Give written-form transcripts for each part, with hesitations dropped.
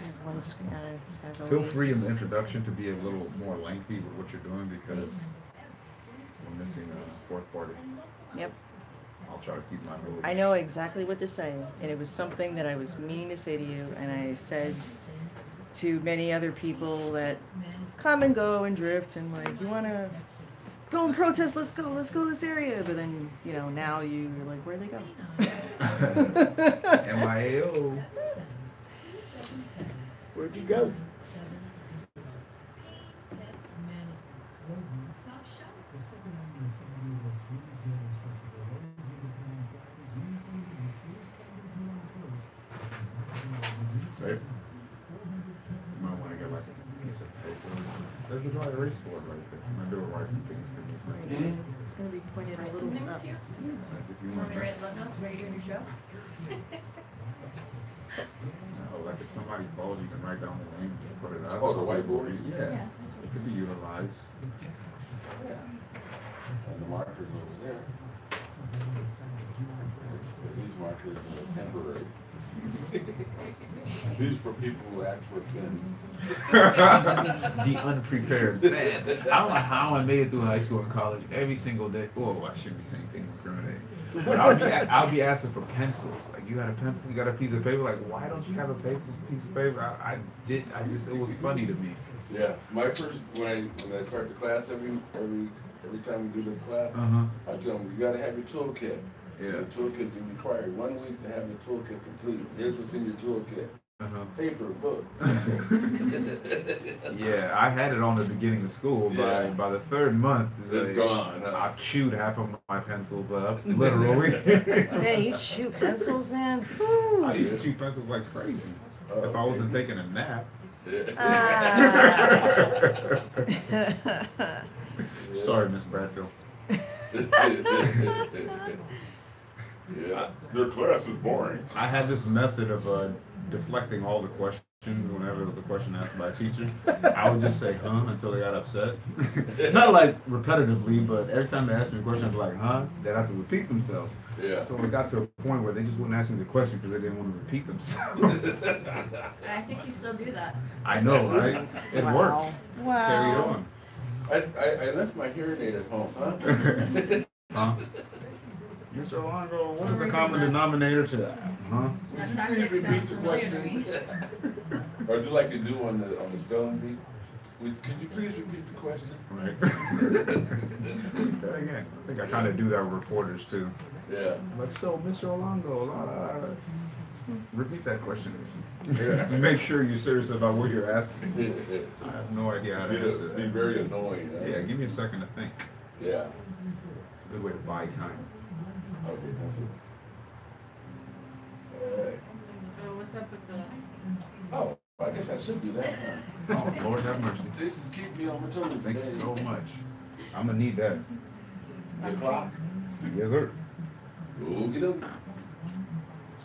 Everyone's, as Feel always. free in the introduction to be a little more lengthy with what you're doing because we're missing a fourth party. Yep. I'll try to keep my rules. I know exactly what to say, and it was something that I was meaning to say to you, and I said to many other people that come and go and drift, and like, you want to go and protest? Let's go to this area. But then, now you're like, where'd they go? MIAO. Where'd you go? Right? You might want to get like a piece of paper. There's a dry erase board right there. I'm going to do it right some things to me. It's going to be pointed a little up. Like if you You want want me to write the notes while you're doing your show? no, like if somebody calls, you can write down the name and just put it out. Oh, the whiteboard? Yeah. It could be utilized. And the markers over there. These markers are temporary. These for people who ask for pins. The unprepared. Man, I don't know how I made it through high school and college every single day. Oh, I shouldn't be saying things discriminating. But I'll be asking for pencils. Like, you got a pencil? You got a piece of paper? Like, why don't you have a piece of paper? It was funny to me. Yeah, my first when I start the class every time we do this class, I tell them you gotta have your toolkit. Yeah. So the toolkit you require 1 week to have your toolkit complete. Here's what's in your toolkit. Paper, book. Yeah, I had it on the beginning of school. Yeah. By the third month, It's gone. I chewed half of my pencils up, literally. Hey, you shoot pencils, man? Whew. I used to chew pencils like crazy. If I wasn't taking a nap. Sorry, Miss Bradfield. Yeah, their class is boring. I had this method of deflecting all the questions whenever there was a question asked by a teacher. I would just say, huh, until they got upset. Not like repetitively, but every time they asked me a question, I'd be like, huh? They'd have to repeat themselves. Yeah. So it got to a point where they just wouldn't ask me the question because they didn't want to repeat themselves. I think you still do that. I know, right? It Wow. worked. Wow. It's carried on. I left my hearing aid at home, huh? Huh? Mr. Alongo, what is the common denominator to that? Huh? That Please tactic repeat sounds the familiar to me. question. Or would you like to do on the spelling bee? Could you please repeat the question? Right. That again. I think I kind of do that with reporters too. Yeah. Like, so, Mr. Alongo, repeat that question. Yeah. Make sure you're serious about what you're asking. I have no idea how to answer Be that. very annoying. Huh? Yeah, give me a second to think. Yeah. It's a good way to buy time. Okay, thank you. Alright. Oh, what's up with the... Oh, I guess I should do that, huh? Oh, Lord have mercy. This is keep me on my toes. Thank you today. so much. I'm gonna need that. The clock. Yes, sir. Okie dokie.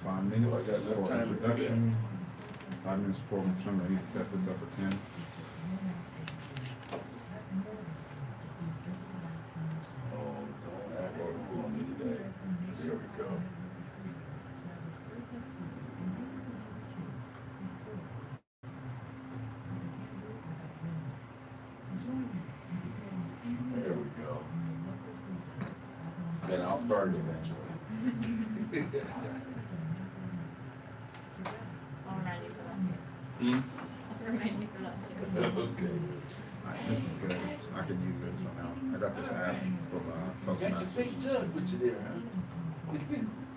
5 minutes I got enough for time to do introduction. 5 minutes for program summary. I need to set this up for 10. Oh, don't act like you on me today. Here we go. There we go. Then I'll start it eventually. I'll remind you for that too. Hmm? I'll remind you for that too. Okay. Alright, this is good. I can use this for now. I got this app from Got your Toastmasters. fake jug with you there, huh?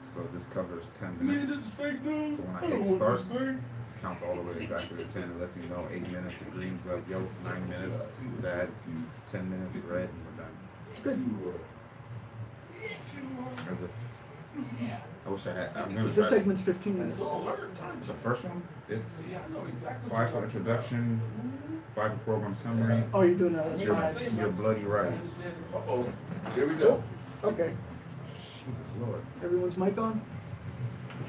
So this covers 10 Yeah, minutes. this is fake news. So when I I hit don't want start, this thing. counts all the way exactly to 10. It lets me know 8 minutes, it greens up, yo, 9 minutes, that, 10 minutes, red, and we're done. Good. As if, I wish I had, I'm gonna This try. segment's 15 minutes. It's all alert time. The first one, it's Yeah, I know exactly. 5 for introduction, 5 for program summary. Oh, you're doing that as You're, 5. you're bloody right. Uh-oh. Here we go. Okay. Jesus Lord. Everyone's mic on?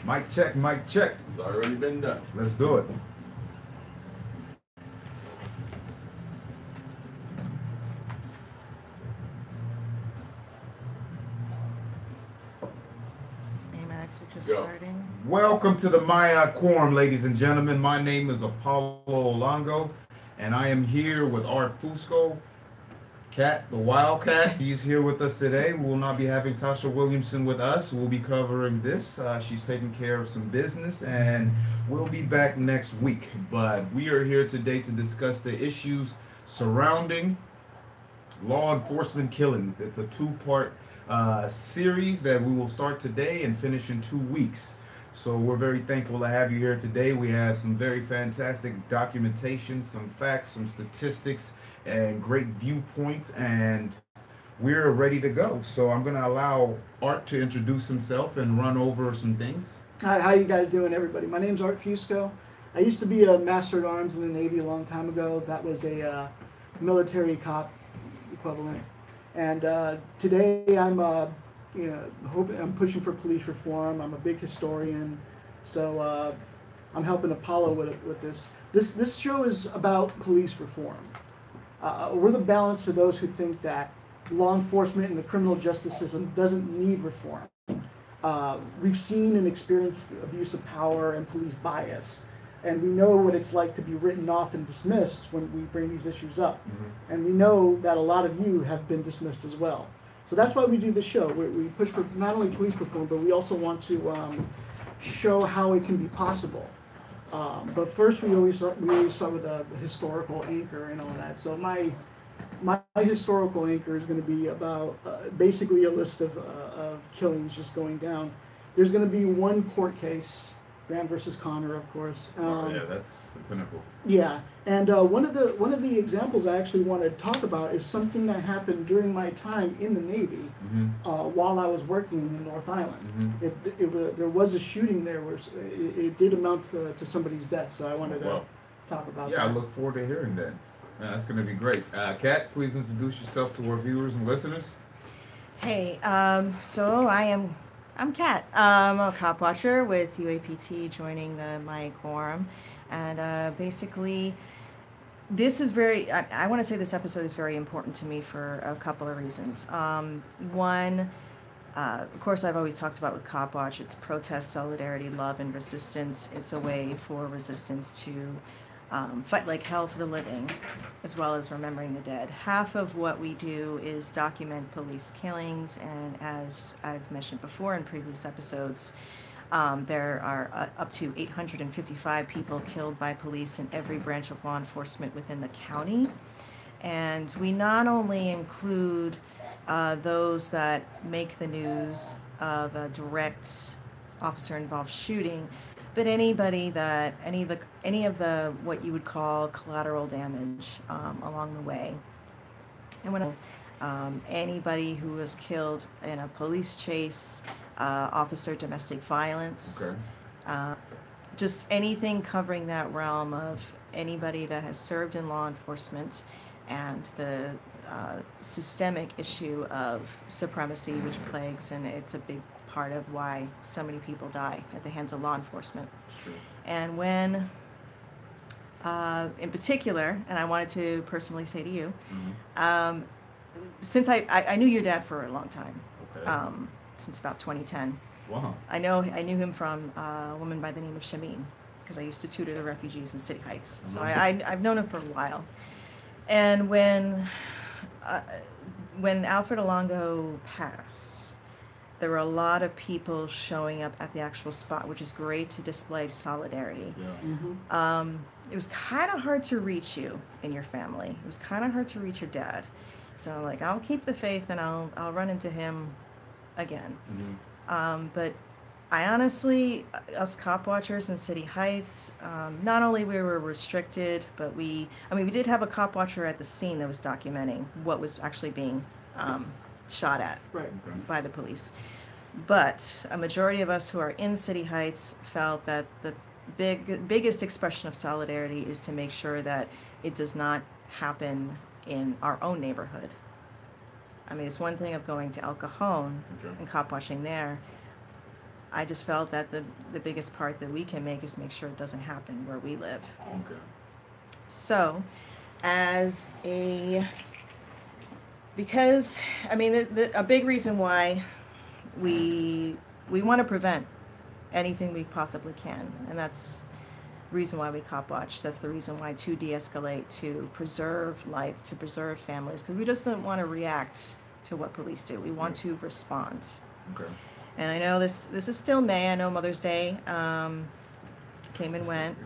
Mic check, mic check. It's already been done. Let's do it. Amax So just Go. starting. Welcome to the Maya Quorum, ladies and gentlemen. My name is Apollo Olongo, and I am here with Art Fusco, Cat, the Wildcat. He's here with us today. We will not be having Tasha Williamson with us. We'll be covering this. She's taking care of some business, and we'll be back next week. But we are here today to discuss the issues surrounding law enforcement killings. It's a two-part series that we will start today and finish in 2 weeks. So we're very thankful to have you here today. We have some very fantastic documentation, some facts, some statistics, and great viewpoints, and we're ready to go. So I'm going to allow Art to introduce himself and run over some things. Hi, how you guys doing, everybody? My name's Art Fusco. I used to be a Master at Arms in the Navy a long time ago. That was a military cop equivalent. And today I'm, I'm pushing for police reform. I'm a big historian, so I'm helping Apollo with this. This show is about police reform. We're the balance to those who think that law enforcement and the criminal justice system doesn't need reform. We've seen and experienced abuse of power and police bias. And we know what it's like to be written off and dismissed when we bring these issues up. Mm-hmm. And we know that a lot of you have been dismissed as well. So that's why we do this show. We push for not only police reform, but we also want to show how it can be possible. But first, we always start with a historical anchor and all that. So my historical anchor is going to be about basically a list of killings just going down. There's going to be one court case. Graham versus Connor, of course. Yeah, that's the pinnacle. Yeah, and one of the examples I actually want to talk about is something that happened during my time in the Navy, mm-hmm. While I was working in North Island. Mm-hmm. There was a shooting there where it did amount to somebody's death, so I wanted to talk about that. Yeah, I look forward to hearing that. That's going to be great. Kat, please introduce yourself to our viewers and listeners. Hey, so I'm Kat. I'm a cop watcher with UAPT, joining the My Quorum, and basically, this is I want to say this episode is very important to me for a couple of reasons. One, of course, I've always talked about with Cop Watch, it's protest, solidarity, love, and resistance. It's a way for resistance to fight like hell for the living, as well as remembering the dead. Half of what we do is document police killings, and as I've mentioned before in previous episodes, there are up to 855 people killed by police in every branch of law enforcement within the county. And we not only include those that make the news of a direct officer-involved shooting, but any of the what you would call collateral damage along the way. And when anybody who was killed in a police chase, officer domestic violence, just anything covering that realm of anybody that has served in law enforcement, and the systemic issue of supremacy which plagues, and it's a big part of why so many people die at the hands of law enforcement. Sure. And when, in particular, and I wanted to personally say to you, mm-hmm. Since I knew your dad for a long time, since about 2010. Wow. I knew him from a woman by the name of Shameen, because I used to tutor the refugees in City Heights. Mm-hmm. So I've known him for a while. And when Alfred Olongo passed, there were a lot of people showing up at the actual spot, which is great to display solidarity. Yeah. Mm-hmm. It was kind of hard to reach you and your family. It was kind of hard to reach your dad. So like, I'll keep the faith and I'll run into him again. Mm-hmm. But I honestly, us cop watchers in City Heights, not only we were restricted, but we did have a cop watcher at the scene that was documenting what was actually being shot at by the police. But a majority of us who are in City Heights felt that the biggest expression of solidarity is to make sure that it does not happen in our own neighborhood. I mean, it's one thing of going to El Cajon and cop watching there. I just felt that the biggest part that we can make is make sure it doesn't happen where we live. Okay. So, because, I mean, a big reason why we want to prevent anything we possibly can. And that's the reason why we cop watch. That's the reason why to de-escalate, to preserve life, to preserve families, because we just don't want to react to what police do. We want to respond. Okay. And I know this is still May. I know Mother's Day came and went.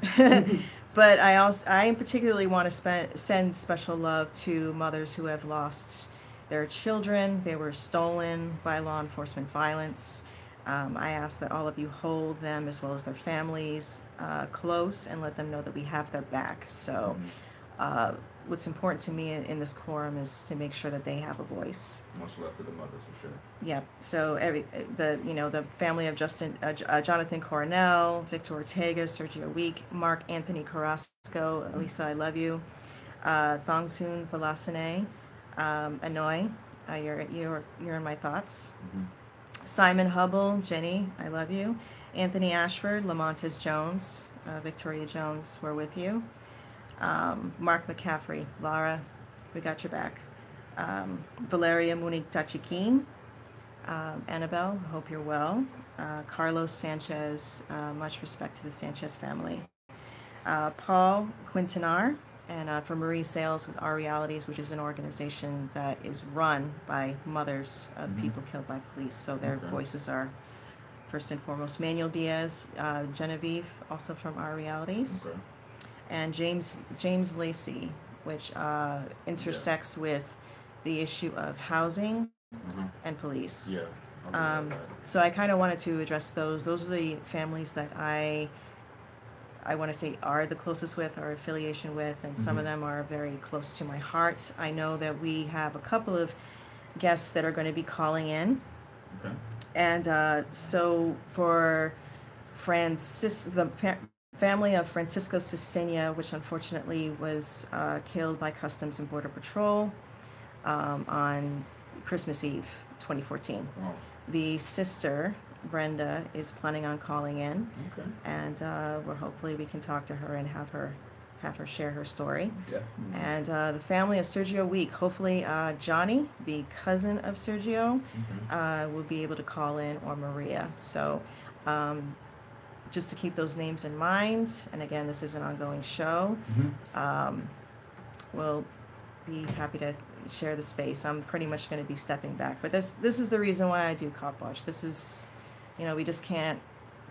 But I particularly want to send special love to mothers who have lost their children. They were stolen by law enforcement violence. I ask that all of you hold them as well as their families close and let them know that we have their back. So what's important to me in this quorum is to make sure that they have a voice. Much love to the mothers for sure. Yep. So the family of Jonathan Coronel, Victor Ortega, Sergio Week, Mark Anthony Carrasco, Elisa, I love you, Thongsoon Velasane, Anoy, you're in my thoughts. Mm-hmm. Simon Hubble, Jenny, I love you. Anthony Ashford, Lamontes Jones, Victoria Jones, we're with you. Mark McCaffrey, Lara, we got your back. Valeria Munique Tachikin, Annabelle, hope you're well. Carlos Sanchez, much respect to the Sanchez family. Paul Quintanar, and for Marie Sales with Our Realities, which is an organization that is run by mothers of people killed by police. So their voices are first and foremost. Manuel Diaz, Genevieve, also from Our Realities. Okay. And James Lacey, which intersects with the issue of housing and police. Yeah. So I kind of wanted to address those. Those are the families that I want to say are the closest with, or affiliation with, and some of them are very close to my heart. I know that we have a couple of guests that are going to be calling in. Okay. And so for family of Francisco Cesena, which unfortunately was killed by Customs and Border Patrol on Christmas Eve 2014. Wow. The sister, Brenda, is planning on calling in, Okay. and hopefully we can talk to her and have her share her story. Definitely. And the family of Sergio Week, hopefully Johnny, the cousin of Sergio, will be able to call in, or Maria. So just to keep those names in mind, and again, this is an ongoing show, we'll be happy to share the space. I'm pretty much going to be stepping back, but this is the reason why I do Cop Watch. This is, we just can't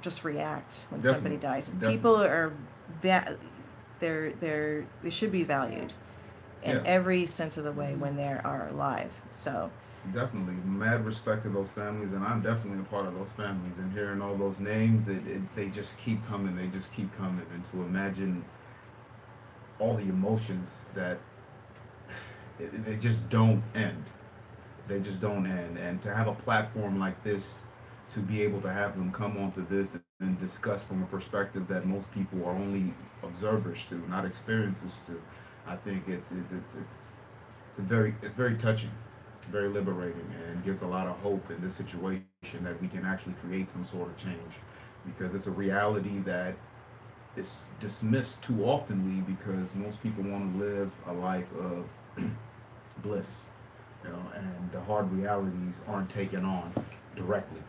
just react when somebody dies. Definitely. People are they should be valued in every sense of the way when they are alive. So definitely mad respect to those families, and I'm definitely a part of those families, and hearing all those names, they just keep coming, and to imagine all the emotions that they just don't end. And to have a platform like this, to be able to have them come onto this and discuss from a perspective that most people are only observers to, not experiencers to, I think it's very touching, very liberating, and gives a lot of hope in this situation that we can actually create some sort of change, because it's a reality that is dismissed too oftenly, because most people want to live a life of bliss, and the hard realities aren't taken on directly.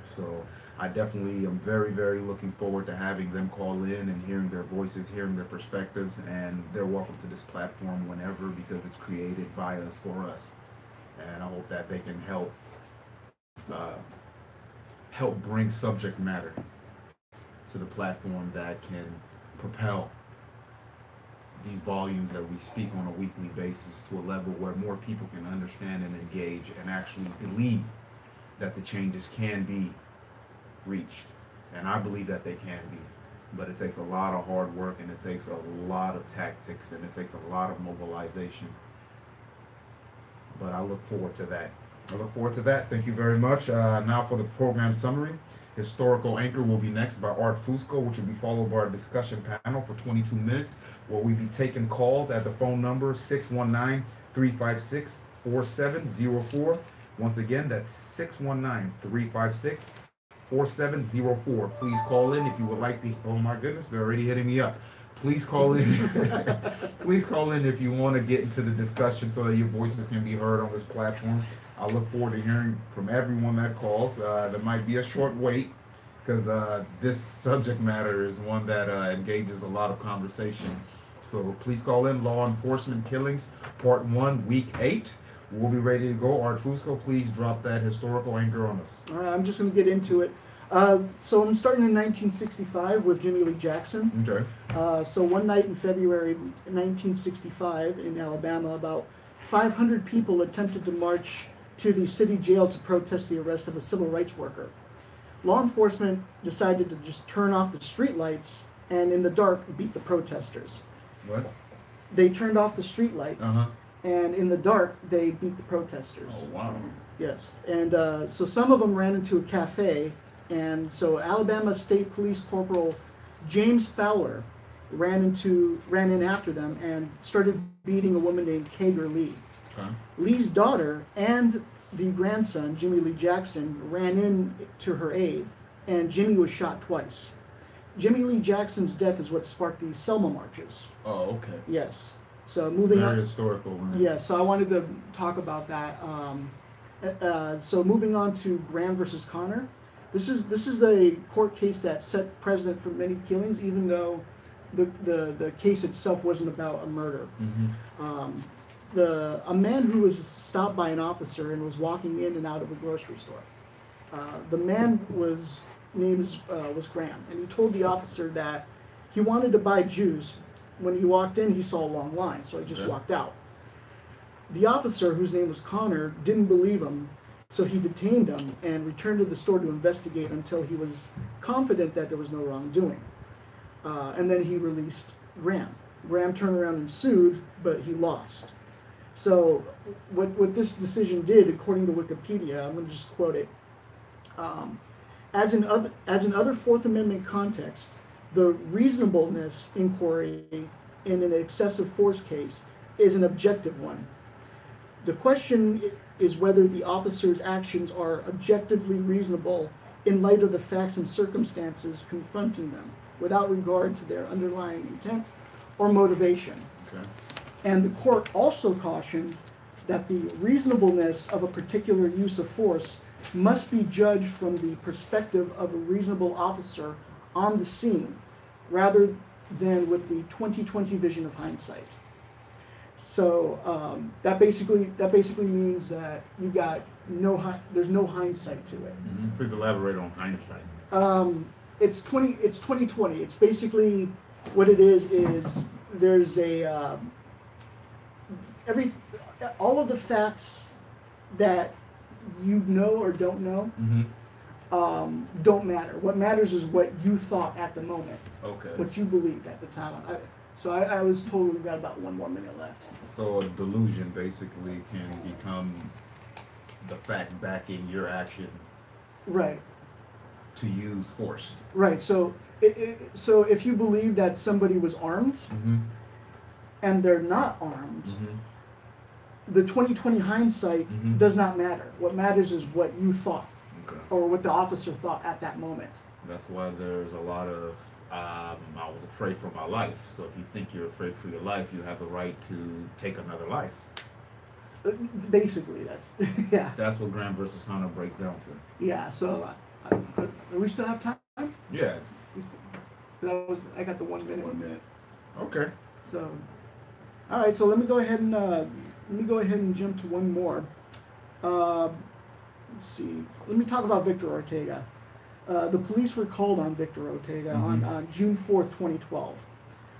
So I definitely am very, very looking forward to having them call in and hearing their voices, hearing their perspectives, and they're welcome to this platform whenever, because it's created by us for us. And I hope that they can help bring subject matter to the platform that can propel these volumes that we speak on a weekly basis to a level where more people can understand and engage and actually believe that the changes can be reached. And I believe that they can be, but it takes a lot of hard work, and it takes a lot of tactics, and it takes a lot of mobilization. But I look forward to that. Thank you very much. Now for the program summary. Historical Anchor will be next by Art Fusco, which will be followed by a discussion panel for 22 minutes, where we'll be taking calls at the phone number 619-356-4704. Once again, that's 619-356-4704. Please call in if you would like to. Oh my goodness, they're already hitting me up. Please call in. Please call in if you want to get into the discussion so that your voices can be heard on this platform. I look forward to hearing from everyone that calls. There might be a short wait, because this subject matter is one that engages a lot of conversation. So please call in Law Enforcement Killings, Part 1, Week 8. We'll be ready to go. Art Fusco, please drop that historical anchor on us. All right, I'm just going to get into it. So I'm starting in 1965 with Jimmy Lee Jackson. Okay. So one night in February 1965 in Alabama, about 500 people attempted to march to the city jail to protest the arrest of a civil rights worker. Law enforcement decided to just turn off the street lights and in the dark beat the protesters. What? They turned off the street lights Uh-huh. and in the dark they beat the protesters. Oh, wow. Yes, and so some of them ran into a cafe, and so Alabama State Police Corporal James Fowler ran in after them and started beating a woman named Kager Lee. Okay. Lee's daughter and the grandson, Jimmy Lee Jackson, ran in to her aid, and Jimmy was shot twice. Jimmy Lee Jackson's death is what sparked the Selma marches. Oh, okay. Yes. So It's moving very on. historical. Man. Yeah, so I wanted to talk about that. So moving on to Graham versus Connor. This is a court case that set precedent for many killings, even though the case itself wasn't about a murder. Mm-hmm. A man who was stopped by an officer and was walking in and out of a grocery store. The man was Graham, and he told the officer that he wanted to buy juice. When he walked in, he saw a long line, so he just Okay. walked out. The officer, whose name was Connor, didn't believe him, so he detained him and returned to the store to investigate until he was confident that there was no wrongdoing. And then he released Graham. Graham turned around and sued, but he lost. So what this decision did, according to Wikipedia, I'm going to just quote it. As in other Fourth Amendment contexts, the reasonableness inquiry in an excessive force case is an objective one. The question is whether the officer's actions are objectively reasonable in light of the facts and circumstances confronting them, without regard to their underlying intent or motivation. Okay. And the court also cautioned that the reasonableness of a particular use of force must be judged from the perspective of a reasonable officer on the scene, rather than with the 20/20 vision of hindsight. So that basically means that you got there's no hindsight to it. Mm-hmm. Please elaborate on hindsight. It's 20/20. It's basically what it is there's a all of the facts that you know or don't know Mm-hmm. don't matter. What matters is what you thought at the moment, Okay. what you believed at the time. I was told we've got about 1 more minute left. So a delusion basically can become the fact backing your action Right. to use force. Right. So so if you believe that somebody was armed Mm-hmm. and they're not armed, Mm-hmm. the 20/20 hindsight Mhm. does not matter. What matters is what you thought Okay. or what the officer thought at that moment. That's why there's a lot of I was afraid for my life. So if you think you're afraid for your life, you have the right to take another life. Basically, that's yeah. That's what Graham versus Connor breaks down to. Yeah. So do we still have time? Yeah. I got the 1 minute. 1 minute. Okay. So, all right. So let me go ahead and jump to one more. Let's see. Let me talk about Victor Ortega. The police were called on Victor Ortega on June 4th, 2012.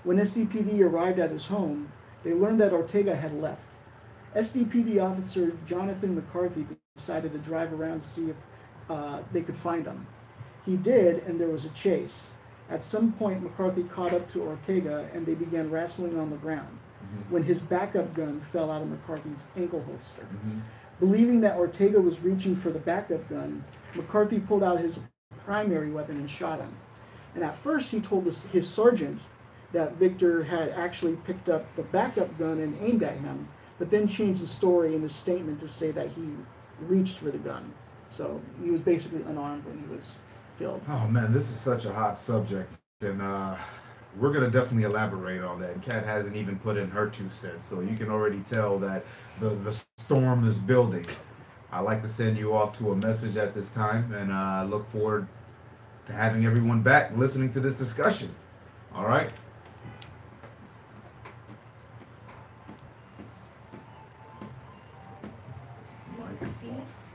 When SDPD arrived at his home, they learned that Ortega had left. SDPD officer Jonathan McCarthy decided to drive around to see if they could find him. He did, and there was a chase. At some point, McCarthy caught up to Ortega, and they began wrestling on the ground when his backup gun fell out of McCarthy's ankle holster. Mm-hmm. Believing that Ortega was reaching for the backup gun, McCarthy pulled out his primary weapon and shot him. And at first, he told his sergeant that Victor had actually picked up the backup gun and aimed at him, but then changed the story in his statement to say that he reached for the gun. So he was basically unarmed when he was killed. Oh man, this is such a hot subject, and we're gonna definitely elaborate on that. And Kat hasn't even put in her 2 cents, so you can already tell that the storm is building. I'd like to send you off to a message at this time, and I look forward to having everyone back listening to this discussion. All right.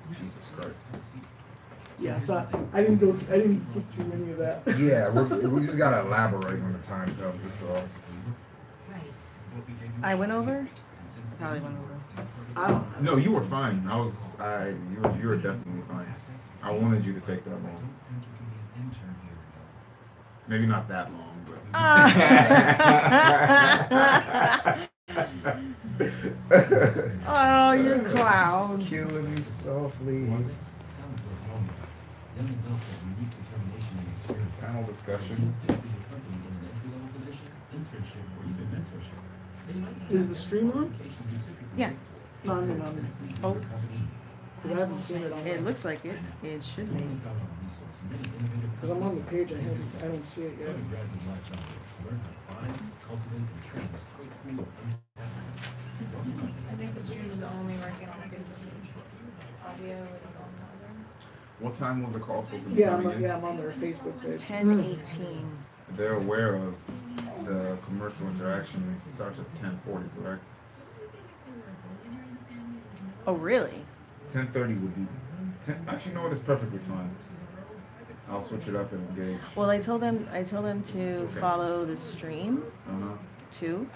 Jesus Christ. Yeah, so I didn't get through any of that. Yeah, we just gotta elaborate when the time comes. That's all. I went over? Probably went over. No, you were fine. You were definitely fine. I wanted you to take that long. Maybe not that long, but. Oh, you clown. Killing me softly. Panel discussion. Is the stream on? Yeah. No, I mean, Oh, 'cause I haven't seen it on. it looks like it. It should be. Because I'm on the page, I don't see it yet. I think the stream is only working on Facebook. Audio is on the other. What time was the call supposed to be? Yeah, coming in? I'm on their Facebook page. 10:18. They're aware of the commercial interaction starts at 10:40, correct? Oh, really? 10:30 would be. Actually, no, it's perfectly fine. I'll switch it up and engage. Well, I told them to follow the stream Uh-huh. too.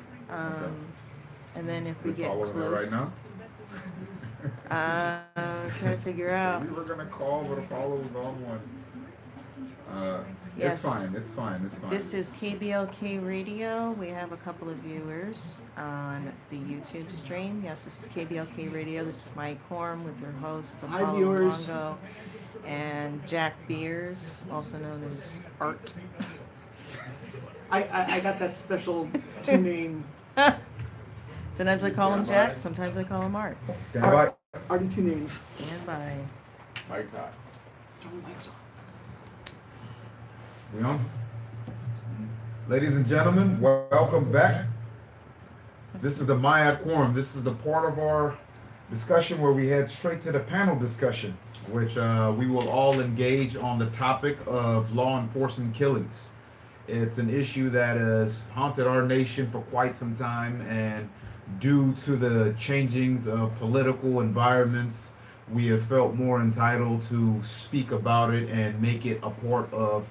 And then if we get following it close. right now. Trying to figure out. We were gonna call, but Apollo was on one. Yes. It's fine. It's fine. It's fine. This is KBLK Radio. We have a couple of viewers on the YouTube stream. Yes, this is KBLK Radio. This is my Quorum with your host, Hi, Apollo viewers. Longo, and Jack Beers, also known as Art. I got that special two name. Sometimes I call him Jack, sometimes I call him Art. Stand by. Already two names. Stand by. Mike's hot. Don't like so. We on? Ladies and gentlemen, welcome back. This is the Maya Quorum. This is the part of our discussion where we head straight to the panel discussion, which we will all engage on the topic of law enforcement killings. It's an issue that has haunted our nation for quite some time, and due to the changings of political environments, we have felt more entitled to speak about it and make it a part of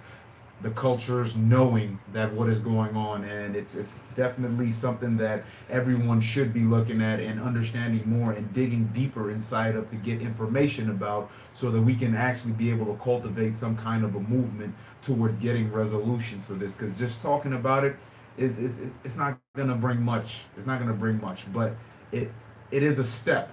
the culture's knowing that what is going on. And it's definitely something that everyone should be looking at and understanding more and digging deeper inside of to get information about, so that we can actually be able to cultivate some kind of a movement towards getting resolutions for this. Because just talking about it is it's not gonna bring much. It's not gonna bring much, but it is a step.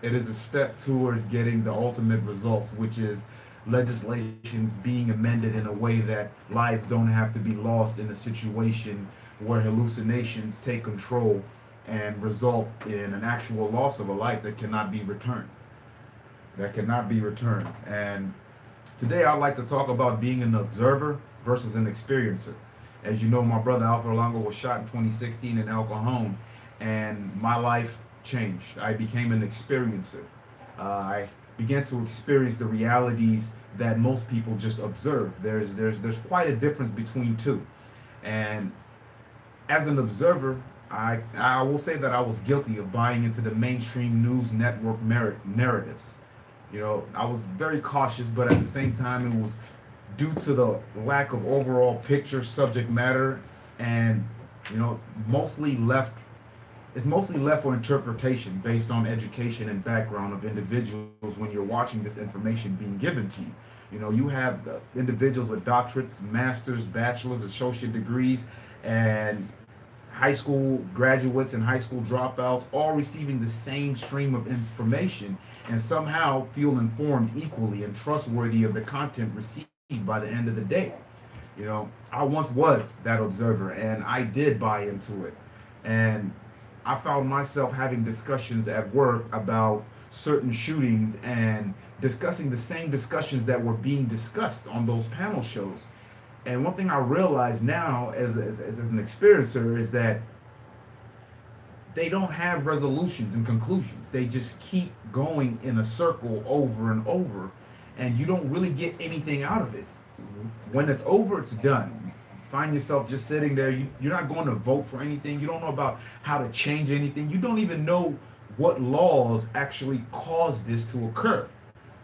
It is a step towards getting the ultimate results, which is legislations being amended in a way that lives don't have to be lost in a situation where hallucinations take control and result in an actual loss of a life that cannot be returned. And today I'd like to talk about being an observer versus an experiencer. As you know, my brother Alfred Longo was shot in 2016 in El Cajon, and my life changed. I became an experiencer. I began to experience the realities that most people just observe. There's quite a difference between two. And as an observer, I will say that I was guilty of buying into the mainstream news network narratives. You know, I was very cautious, but at the same time, it was due to the lack of overall picture, subject matter, and, you know, it's mostly left for interpretation based on education and background of individuals when you're watching this information being given to you. You know, you have individuals with doctorates, masters, bachelors, associate degrees, and high school graduates and high school dropouts all receiving the same stream of information and somehow feel informed equally and trustworthy of the content received by the end of the day. You know, I once was that observer, and I did buy into it. And I found myself having discussions at work about certain shootings and discussing the same discussions that were being discussed on those panel shows. And one thing I realize now as an experiencer is that they don't have resolutions and conclusions. They just keep going in a circle over and over, and you don't really get anything out of it. when it's over, it's done. Find yourself just sitting there. You're not going to vote for anything. You don't know about how to change anything. You don't even know what laws actually caused this to occur.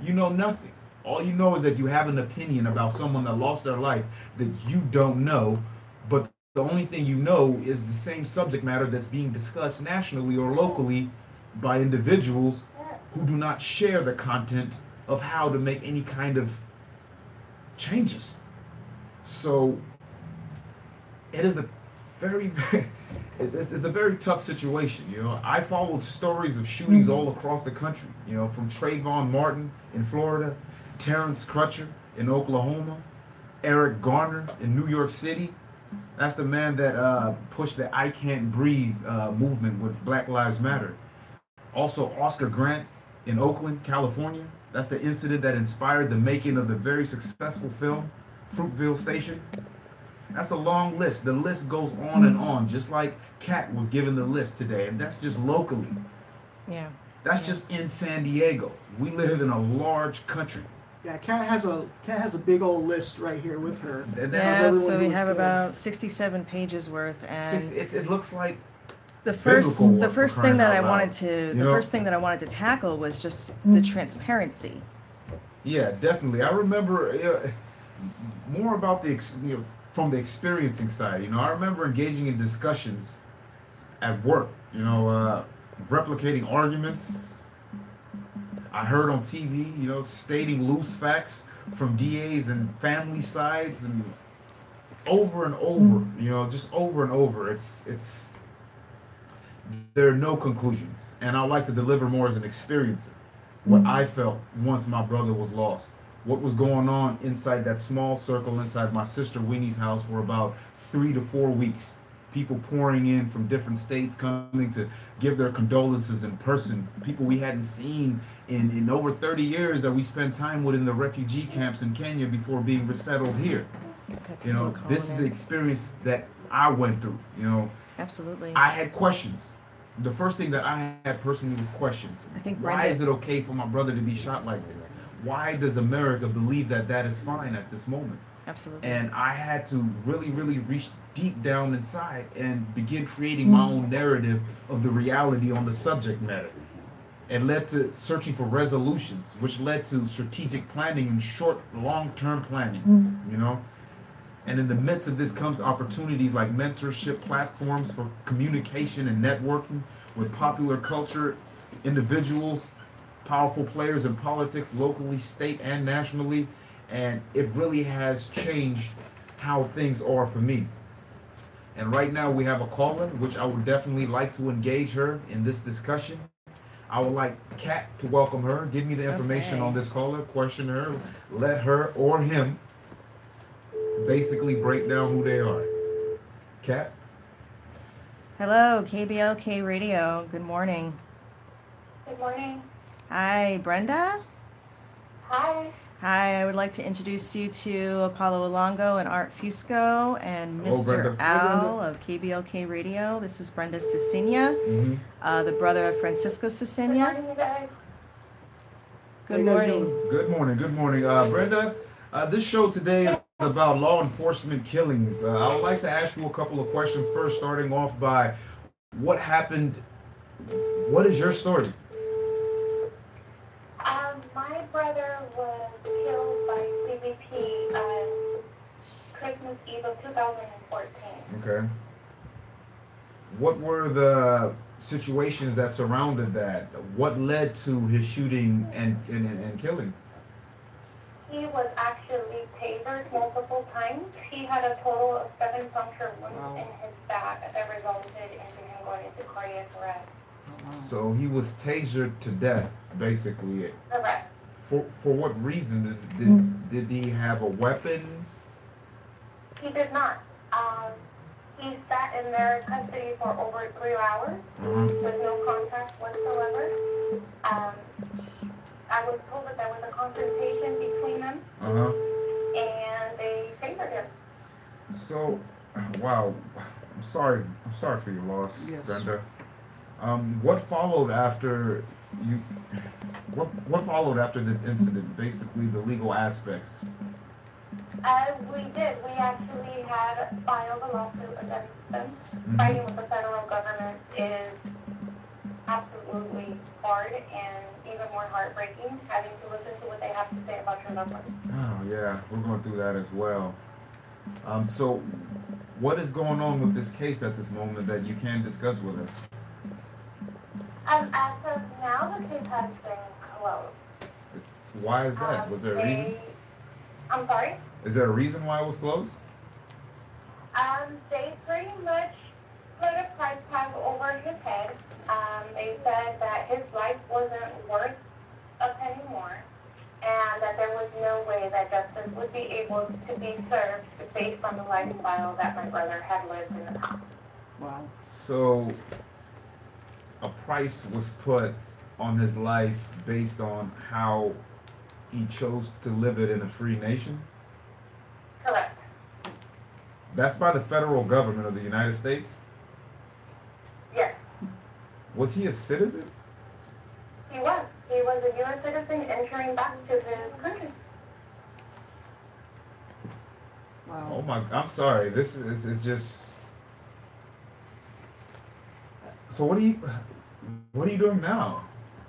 You know nothing. All you know is that you have an opinion about someone that lost their life that you don't know, but the only thing you know is the same subject matter that's being discussed nationally or locally by individuals who do not share the content of how to make any kind of changes. So it is a very it's a very tough situation. I followed stories of shootings all across the country, from Trayvon Martin in Florida, Terrence Crutcher in Oklahoma, Eric Garner in New York City. That's the man that pushed the I Can't Breathe movement with Black Lives Matter. Also, Oscar Grant in Oakland, California. That's the incident that inspired the making of the very successful film, Fruitvale Station. That's a long list. The list goes on and on, just like Kat was given the list today, and that's just locally. Yeah. That's just in San Diego. We live in a large country. Yeah, Kat has a big old list right here with her. And Yeah, so we have about 67 pages worth, and it looks like the first thing that I wanted to tackle was just the transparency. Yeah, definitely. I remember more about from the experiencing side. I remember engaging in discussions at work. Replicating arguments. I heard on TV, stating loose facts from DAs and family sides, and over and over, just over and over. It's there are no conclusions, and I like to deliver more as an experiencer. What I felt once my brother was lost, what was going on inside that small circle inside my sister Winnie's house for about 3 to 4 weeks. People pouring in from different states, coming to give their condolences in person. People we hadn't seen in over 30 years that we spent time with in the refugee camps in Kenya before being resettled here. This is the experience that I went through. Absolutely. I had questions. The first thing that I had personally was questions. I think why is it okay for my brother to be shot like this? Why does America believe that is fine at this moment? Absolutely. And I had to really, really reach deep down inside and begin creating my own narrative of the reality on the subject matter. It led to searching for resolutions, which led to strategic planning and long-term planning, And in the midst of this comes opportunities like mentorship platforms for communication and networking with popular culture, individuals, powerful players in politics, locally, state, and nationally. And it really has changed how things are for me. And right now we have a caller, which I would definitely like to engage her in this discussion. I would like Kat to welcome her, give me the information on this caller, question her, let her or him basically break down who they are. Kat? Hello, KBLK Radio. Good morning. Good morning. Hi, Brenda? Hi. Hi, I would like to introduce you to Apollo Alongo and Art Fusco and Hello, Mr. Brenda. Al of KBLK Radio. This is Brenda Cecilia, the brother of Francisco Good Cecilia. morning, you guys. Good morning. Good morning. Good morning. Brenda, this show today is about law enforcement killings. I would like to ask you a couple of questions first, starting off by what happened. What is your story? My brother was killed by CBP on Christmas Eve of 2014. Okay. What were the situations that surrounded that? What led to his shooting and killing? He was actually tasered multiple times. He had a total of 7 puncture wounds in his back that resulted into him going into cardiac arrest. So he was tasered to death, basically. Correct. For what reason? Did he have a weapon? He did not. He sat in their custody for over 3 hours with no contact whatsoever. I was told that there was a confrontation between them, and they tasered him. So, wow. I'm sorry for your loss, Yes. Brenda. What followed after you? What followed after this incident? Basically, the legal aspects. We did. We actually had filed a lawsuit against them. Mhm. Fighting with the federal government is absolutely hard and even more heartbreaking, having to listen to what they have to say about your loved ones. Oh yeah, we're going through that as well. So what is going on with this case at this moment that you can discuss with us? As of now, the case has been closed. Why is that? Was there a reason? I'm sorry? Is there a reason why it was closed? They pretty much put a price tag over his head. They said that his life wasn't worth a penny more, and that there was no way that justice would be able to be served based on the lifestyle that my brother had lived in the past. Wow. So a price was put on his life based on how he chose to live it in a free nation? Correct. That's by the federal government of the United States? Yes, Was he a citizen? he was. He was a U.S. citizen entering back to his country. Wow. Oh my, I'm sorry. This is it's just. So what are you doing now?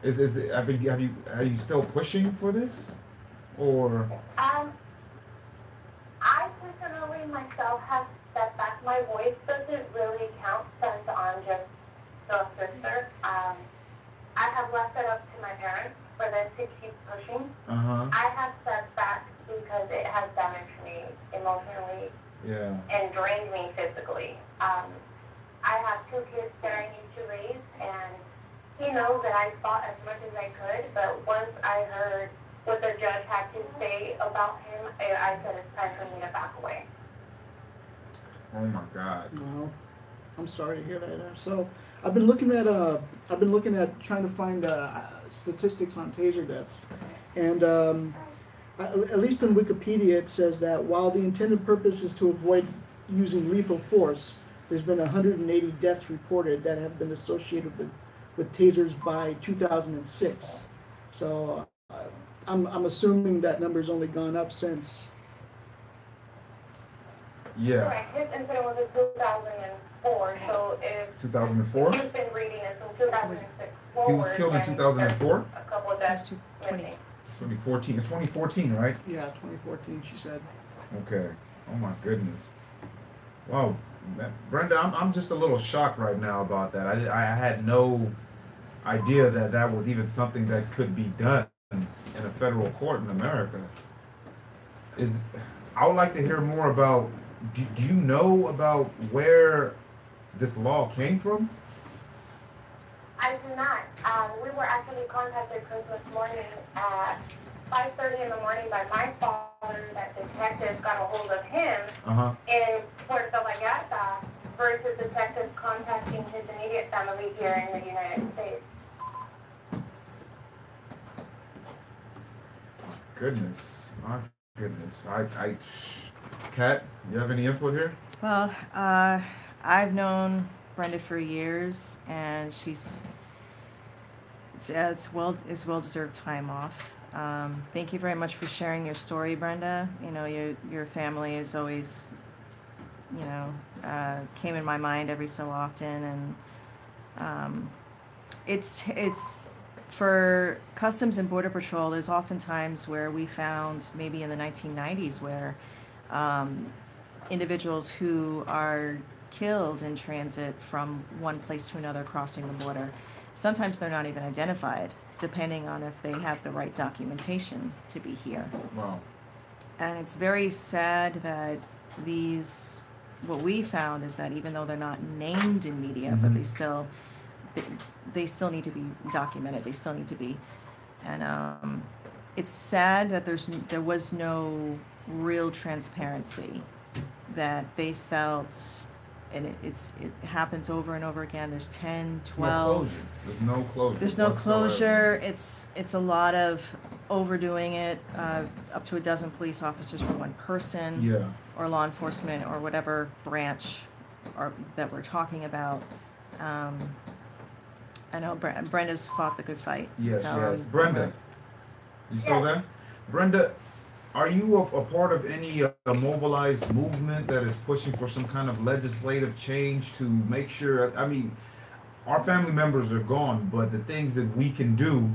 Are you still pushing for this? Or I personally myself have stepped back. My voice doesn't really count since I'm just the sister. I have left it up to my parents for them to keep pushing. uh-huh. I have stepped back because it has damaged me emotionally Yeah. and drained me physically. I have 2 kids that I need to raise, and he knows that I fought as much as I could, but once I heard what the judge had to say about him, I said it's time for me to back away. Oh my God. Well, I'm sorry to hear that. So I've been looking at trying to find statistics on taser deaths, and at least in Wikipedia it says that while the intended purpose is to avoid using lethal force, there's been 180 deaths reported that have been associated with tasers by 2006. So I'm assuming that number's only gone up since. Yeah. Correct. His incident was in 2004, so if 2004? you've been reading it from 2006 forward, He was killed in then 2004? there's a couple of deaths 20. missing. 2014. It's 2014, right? Yeah, 2014, she said. Okay. Oh my goodness. Wow, Brenda, I'm just a little shocked right now about that. I had no idea that was even something that could be done in a federal court in America. I would like to hear more about. Do you know about where this law came from? I do not. We were actually contacted Christmas morning at 5:30 in the morning by my father that detectives got a hold of him Uh-huh. in Puerto Vallarta versus detectives contacting his immediate family here in the United States. Goodness, my goodness. Kat, you have any input here? Well, I've known Brenda for years, and it's well deserved time off. Thank you very much for sharing your story, Brenda. You know, your family is always, came in my mind every so often, and it's for Customs and Border Patrol. There's often times where we found, maybe in the 1990s, where individuals who are killed in transit from one place to another crossing the border, sometimes they're not even identified, depending on if they have the right documentation to be here. Wow. And it's very sad that what we found is that even though they're not named in media, but they still need to be documented. They still need to be, and it's sad that there was no real transparency, that they felt, and it happens over and over again. There's 10, 12. There's no closure. There's no whatsoever. closure. It's a lot of overdoing it. Up to a dozen police officers for one person, Yeah. or law enforcement, or whatever branch that we're talking about. I know Brenda's fought the good fight. Yes, so, yes. Brenda, you still there? Brenda, Are you a part of any mobilized movement that is pushing for some kind of legislative change to make sure? I mean, our family members are gone, but the things that we can do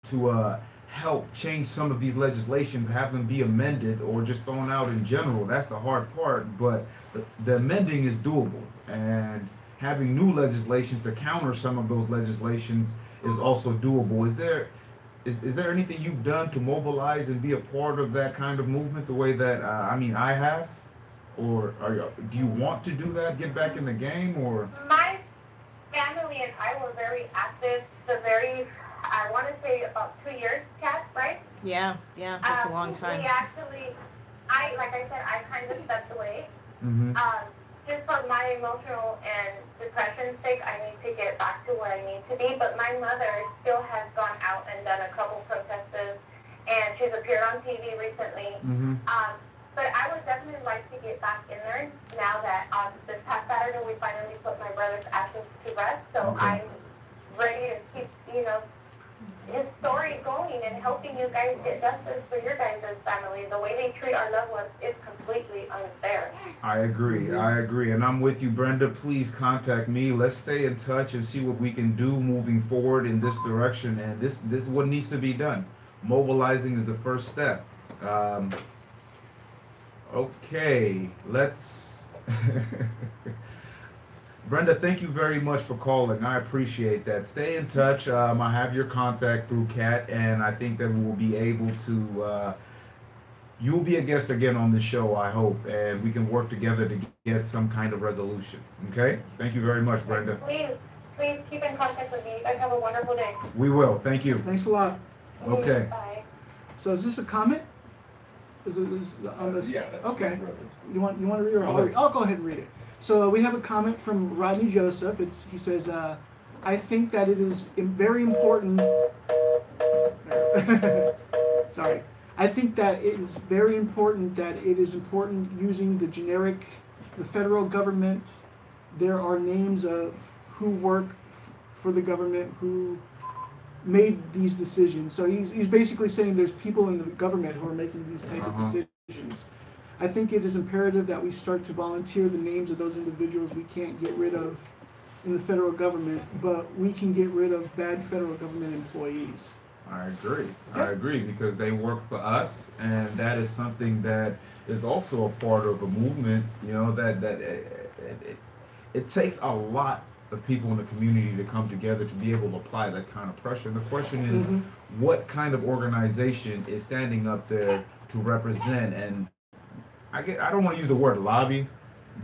to help change some of these legislations, have them be amended or just thrown out in general, that's the hard part. But the amending is doable, and having new legislations to counter some of those legislations is also doable. Is there anything you've done to mobilize and be a part of that kind of movement the way that I have? Or do you want to do that, get back in the game, or? My family and I were very active, I want to say about 2 years, Kat, right? Yeah, that's a long time. We actually, like I said, I kind of stepped away. Mm-hmm. Just for my emotional and depression's sake, I need to get back to where I need to be. But my mother still has gone out and done a couple protests, and she's appeared on TV recently. Mm-hmm. But I would definitely like to get back in there now that this past Saturday we finally put my brother's ashes to rest. So Okay. I'm ready to keep, his story going and helping you guys get justice for your guys' family. The way they treat our loved ones is completely unfair. I agree, and I'm with you, Brenda. Please contact me. Let's stay in touch and see what we can do moving forward in this direction. And this is what needs to be done. Mobilizing is the first step. Okay, let's. Brenda, thank you very much for calling. I appreciate that. Stay in touch. I have your contact through Kat, and I think that we will be able to. You'll be a guest again on the show, I hope, and we can work together to get some kind of resolution. Okay? Thank you very much, Brenda. Please keep in contact with me. You guys have a wonderful day. We will. Thank you. Thanks a lot. Okay. Bye. So is this a comment? Is on this? Yeah, that's Okay. my brother. You want to read it? I'll go ahead and read it. So we have a comment from Rodney Joseph. He says, I think that it is very important. Sorry. I think that it is very important that it is important using the federal government. There are names of who work for the government who made these decisions. So he's basically saying there's people in the government who are making these type of decisions. I think it is imperative that we start to volunteer the names of those individuals we can't get rid of in the federal government, but we can get rid of bad federal government employees. I agree because they work for us, and that is something that is also a part of a movement. It takes a lot of people in the community to come together to be able to apply that kind of pressure. And the question is, what kind of organization is standing up there to represent? And I don't want to use the word lobby,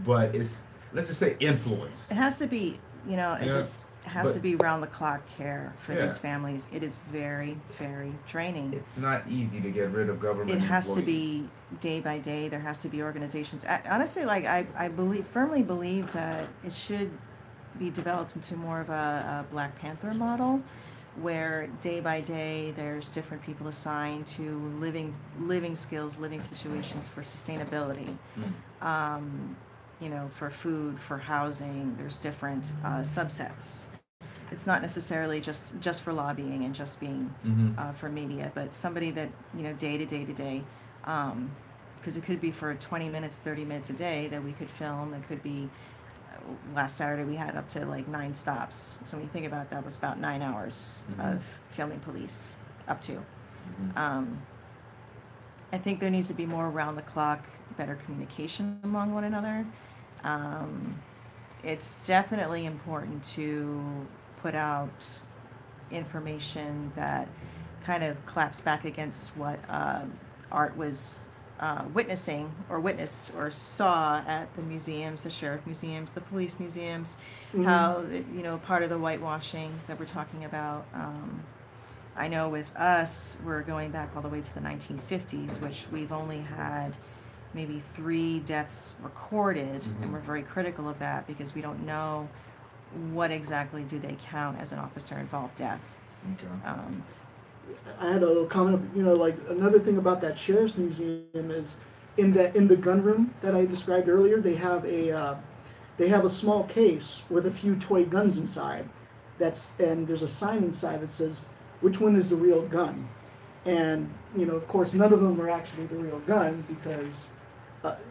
but let's just say influence. It has to be, it just has to be round the clock care for these families. It is very, very draining. It's not easy to get rid of government It has employees. to be day by day. There has to be organizations. Honestly, I firmly believe that it should be developed into more of a Black Panther model, where day by day there's different people assigned to living skills, living situations for sustainability. For food, for housing. There's different subsets. It's not necessarily just for lobbying and just being for media, but somebody that day to day, because it could be for 20 minutes, 30 minutes a day that we could film. It could be. Last Saturday we had up to 9 stops. So when you think about that, it was about 9 hours of filming police up to. I think there needs to be more around the clock, better communication among one another. It's definitely important to put out information that kind of claps back against what Art was witnessed or saw at the museums, the sheriff museums, the police museums, how, part of the whitewashing that we're talking about. I know with us, we're going back all the way to the 1950s, which we've only had maybe 3 deaths recorded, and we're very critical of that because we don't know what exactly do they count as an officer-involved death. Okay. I had a little comment, another thing about that sheriff's museum is in the gun room that I described earlier, they have a small case with a few toy guns inside. And there's a sign inside that says which one is the real gun. And, you know, of course, none of them are actually the real gun because,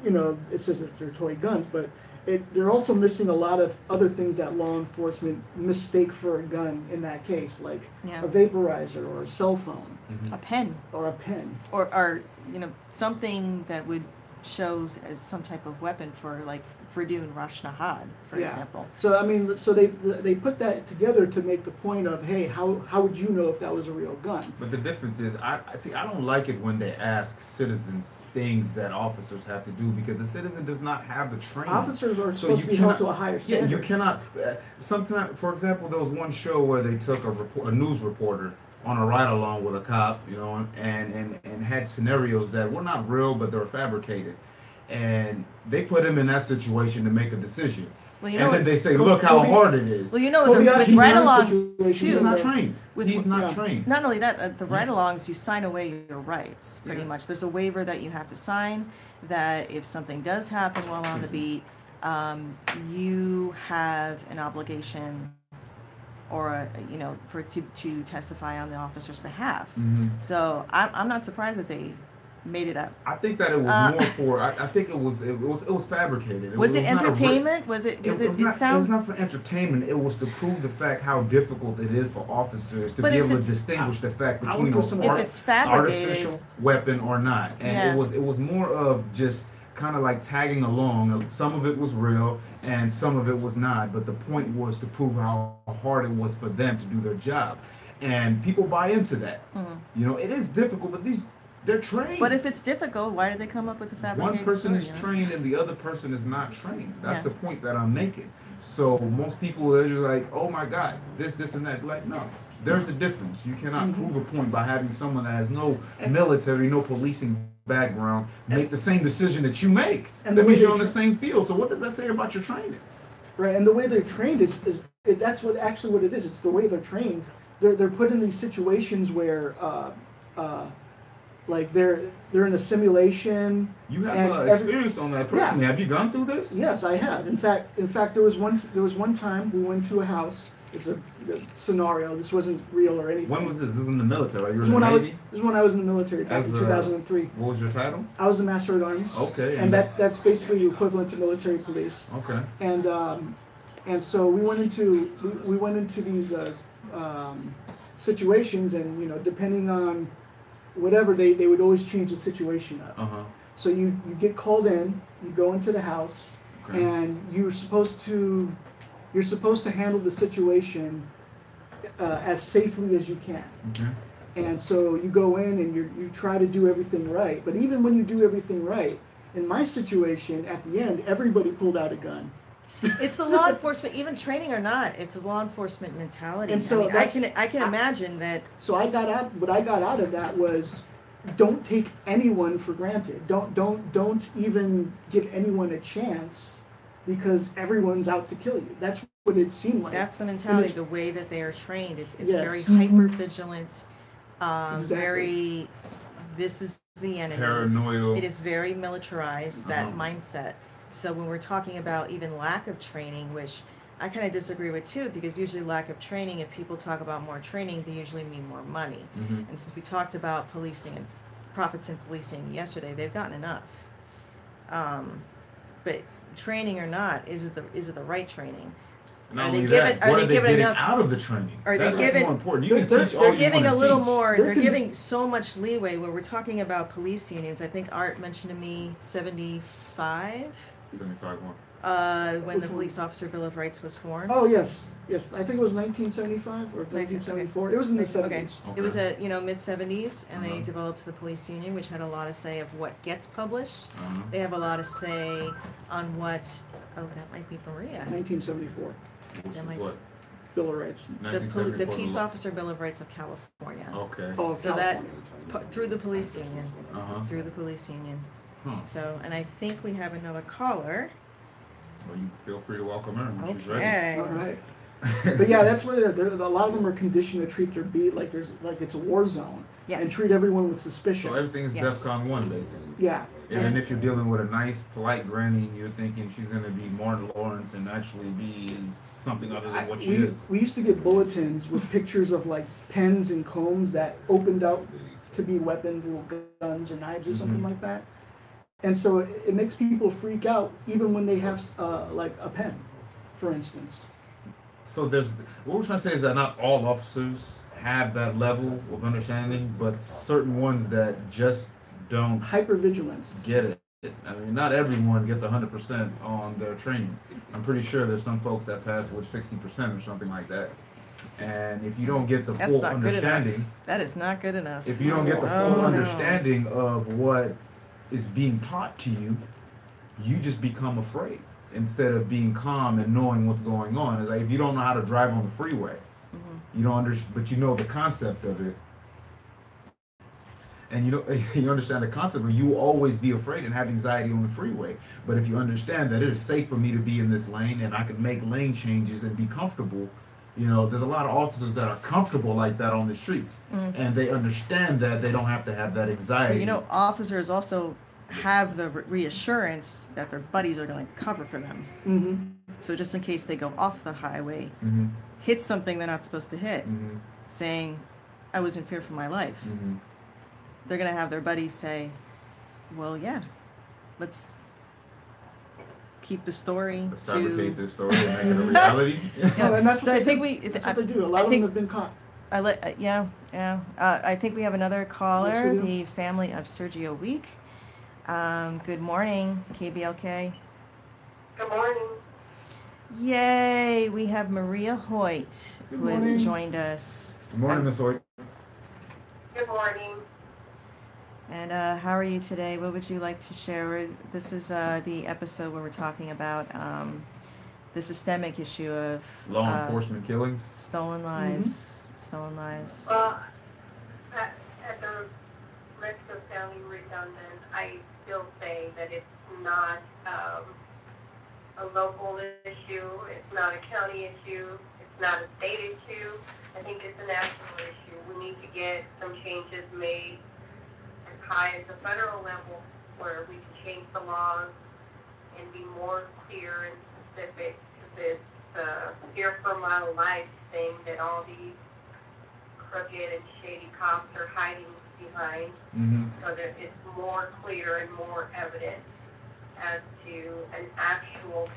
you know, it says that they're toy guns, but they're also missing a lot of other things that law enforcement mistake for a gun in that case, like a vaporizer or a cell phone. A pen. Or a pen. Or you know, something that would shows as some type of weapon for doing Rosh Nahad, for example. So I mean, so they put that together to make the point of, hey, how would you know if that was a real gun? But the difference is, I don't like it when they ask citizens things that officers have to do because the citizen does not have the training. Officers are supposed to be held to a higher standard. Yeah, you cannot. Sometimes, for example, there was one show where they took a news reporter on a ride along with a cop, you know, and had scenarios that were not real, but they were fabricated. And they put him in that situation to make a decision. Well, you know, and then they say, look how hard it is. Well, you know, with ride-alongs too. He's not trained. He's not trained. Not only that, the ride-alongs, you sign away your rights, pretty much. There's a waiver that you have to sign that if something does happen while on the beat, you have an obligation or you know, to testify on the officer's behalf. So I'm not surprised that they made it up. I think that it was more for. I think it was fabricated. Was it entertainment? Was it? Because it was not for entertainment. It was to prove the fact how difficult it is for officers to be able to distinguish the fact between artificial weapon or not. And it was more of just kind of like tagging along. Some of it was real and some of it was not, but the point was to prove how hard it was for them to do their job, and people buy into that. You know, it is difficult, but they're trained. But if it's difficult, why did they come up with the fabricated One person story, is trained and the other person is not trained. That's the point that I'm making. So most people, they're just like, oh my God, this and that. Like, no, there's a difference. You cannot prove a point by having someone that has no military, no policing background make the same decision that you make. And that means you're on the same field. So what does that say about your training? Right, and the way they're trained that's what it is. It's the way they're trained. They're put in these situations where like they're in a simulation. You have experience on that personally. Yeah. Have you gone through this? Yes, I have. In fact, there was one time we went to a house. It's a scenario. This wasn't real or anything. When was this? This is in the military. You were in the Navy? This is when I was in the military back in 2003. What was your title? I was a Master at Arms. Okay. And that's basically equivalent to military police. Okay. And so we went into these situations, and you know, depending on whatever, they would always change the situation up. So you get called in, you go into the house, and you're supposed to handle the situation as safely as you can. And so you go in and you try to do everything right. But even when you do everything right, in my situation, at the end, everybody pulled out a gun. It's the law enforcement, even training or not, it's a law enforcement mentality. And so I can imagine that. So what I got out of that was, don't take anyone for granted. Don't even give anyone a chance, because everyone's out to kill you. That's what it seemed like. That's the mentality, the way that they are trained. It's very hyper vigilant, very, this is the enemy. Paranoid. It is very militarized, that mindset. So when we're talking about even lack of training, which I kind of disagree with too, because usually lack of training, if people talk about more training, they usually mean more money. And since we talked about policing and profits in policing yesterday, they've gotten enough. But training or not, is it the right training? Not only that, what are they getting out of the training? That's more important. You can teach all they're giving a little more. They're giving so much leeway. When we're talking about police unions, I think Art mentioned to me 75. 75 one. When the Police Officer Bill of Rights was formed. Oh yes. I think it was 1975 or 1974. It was in the 70s. Okay. It was mid 70s, and they developed the police union, which had a lot of say of what gets published. They have a lot of say on what. Oh, that might be Maria. 1974. That might what? Bill of Rights. The Peace Officer Bill of Rights of California. Okay. Oh, so California. Through the police union. Through the police union. So, and I think we have another caller. Well, you feel free to welcome her when she's ready. All right. But yeah, that's what a lot of them are conditioned to treat their beat like it's a war zone. Yes. And treat everyone with suspicion. So everything is DEFCON 1, basically. Yeah. And if you're dealing with a nice, polite granny, you're thinking she's going to be Martin Lawrence and actually be something other than what she is. We used to get bulletins with pictures of like pens and combs that opened out to be weapons, little guns or knives or something like that. And so it makes people freak out even when they have like a pen, for instance. So there's what we're trying to say is that not all officers have that level of understanding, but certain ones that just don't Hypervigilance. get it. I mean, not everyone gets 100% on their training. I'm pretty sure there's some folks that pass with 60% or something like that. And if you don't get the That's full not good enough. understanding, That is not good enough. if you don't get the Oh, full no. understanding of what is being taught to you, you just become afraid instead of being calm and knowing what's going on. It's like if you don't know how to drive on the freeway, you don't but you know the concept of it, and you understand the concept, and you will always be afraid and have anxiety on the freeway. But if you understand that it is safe for me to be in this lane and I can make lane changes and be comfortable, there's a lot of officers that are comfortable like that on the streets, and they understand that they don't have to have that anxiety. But officers also have the reassurance that their buddies are going to cover for them. So just in case they go off the highway, hit something they're not supposed to hit, saying, I was in fear for my life. They're going to have their buddies say, well, yeah, let's keep the story Let's fabricate this story and make it a reality. No, and that's So what I think we. That's what they do. A lot of them have been caught. Yeah. I think we have another caller, Yes, we do. the family of Sergio Week. Good morning, KBLK. Good morning. Yay, we have Maria Hoyt, Good who has morning. joined us. Good morning, Miss Hoyt. Good morning. And how are you today? What would you like to share? This is the episode where we're talking about the systemic issue of Law enforcement killings. stolen lives. Stolen lives. Well, at the risk of sounding redundant, I still say that it's not a local issue, it's not a county issue, it's not a state issue. I think it's a national issue. We need to get some changes made as high as the federal level where we can change the laws and be more clear and specific to this fear for my life thing that all these crooked and shady cops are hiding behind, so that it's more clear and more evident as to an actual